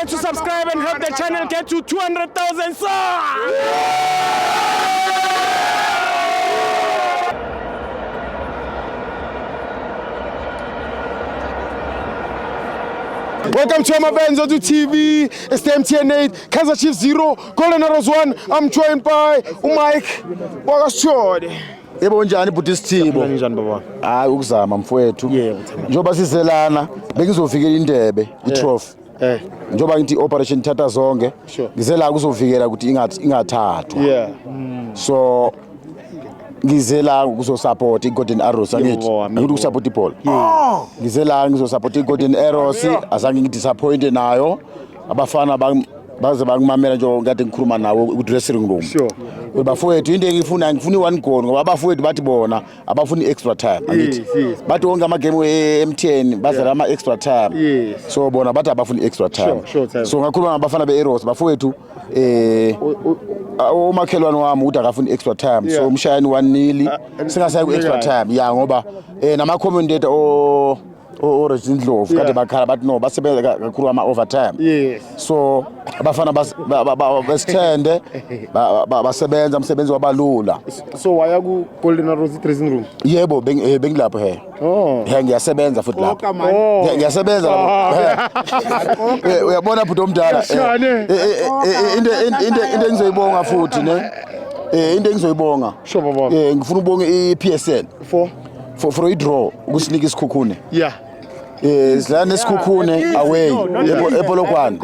to subscribe and help the channel get to 200,000 subs. Welcome to my fans on TV. It's the MTN 8, Kaizer Chiefs 0, Golden Arrows 1. I'm joined by Mike Wakashode. Yebo njani buti Sithibo? Njani baba? Hayi ukuzama mfowethu. Yebo. Njoba sizelana bengizovikela indebe iTrophy. Njoba ngithi operation thatha zonke. Ngizela kuzovikela ukuthi ingathathwa. Yeah. So ngizela ukuzosupport iGolden Arrows angithi. Ngikuthi ukusupport iBall. Ngizela ngizosupport iGolden Arrows, azange ngidisappointe nayo. Abafana baze bakumamela nje ngade ngikhuluma nawo ku dressing room. Sure. Bafowethu into engifuna ngifuna i1 goal ngoba abafowethu bathi bona abafuni extra time angithi. Bathi wonke ama game we-MTN bazala ama extra time. So bona bathi abafuni extra time. So ngakhuluma ngabafana beArrows bafowethu omakhelwane wami uthi akafuni extra time. So umshayani 1-0 singasayi ku extra time ya ngoba nama commentator Regine Ndlovu kade bakhala bathi no basebenza kakhulu ama overtime. So abafana basithende basebenza umsebenzi wabalula. So waya ku Golden Arrows dressing room? Yebo bengilapho he. Ngiyasebenza futhi lapho. Ngiyasebenza lapho. Uyabona bhuti omdala. Into engizoyibonga futhi ne. Into engizoyibonga. Sure baba. Ngifuna ubonge iPSL for i-draw ukusinika isikhukhune. Sidlala nesikhukhune away ePolokwane.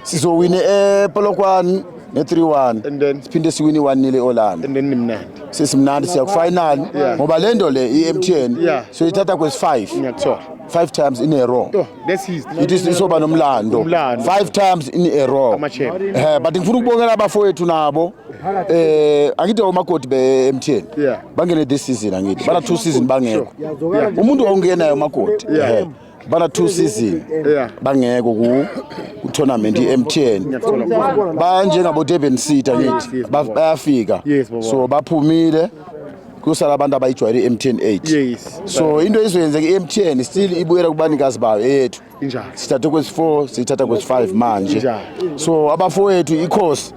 Sizowine ePolokwane ne3-1 and then siphinde siwine 1-0 eOrlando. And then nimnandi. Sesimnandi siya ku final ngoba lento le iMTN so ithatha kwesi5. Ngiyakuthola. 5 times in a row. Oh, that's his. It is isoba nomlando. 5 times in a row. But ngifuna ukubongela abafowethu nabo. Angithi umakoti beMTN. Bangene this season angithi. Bana 2 season bangekho. Umuntu ongenayo umakoti. Bana 2 season. Bangekho ku tournament iMTN. Ba njengabo Durban City angithi. Bayafika. So baphumile. Kusala abantu abayijwayele iMTN 8. So into izoyenzeka iMTN still ibuyela kubanikazi bayo yethu. Injani? Sithathe kwesi4, sithatha kwesi5 manje. So abafowethu ikhosi.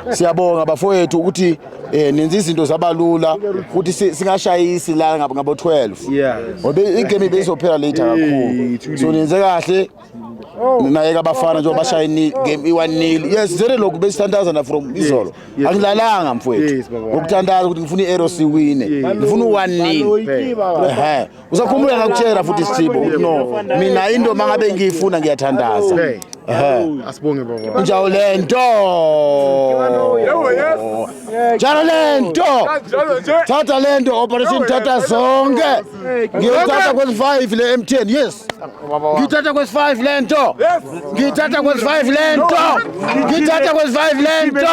Siyabonga abafowethu ukuthi nenza izinto zabalula ukuthi singashayisi la ngabo 12. Ngoba igame beyizophela later kakhulu. So nenze kahle. Nayeka abafana nje bashayini game i1-0. Yes, zere lokhu besithandaza from izolo. Angilalanga mfowethu. Ukuthandaza ukuthi ngifuna iArrows iwine. Ngifuna u1-0. Usakhumbula ngakutshela futhi Sithibo ukuthi no mina into mangabe ngiyifuna ngiyathandaza. Asibonge baba. Njalo lento. Njalo lento. Thatha lento operation thatha zonke. Ngiyothatha kwesi5 le MTN. Yes. Ngithatha kwesi5 lento. Ngithatha kwesi5 lento. Ngithatha kwesi5 lento.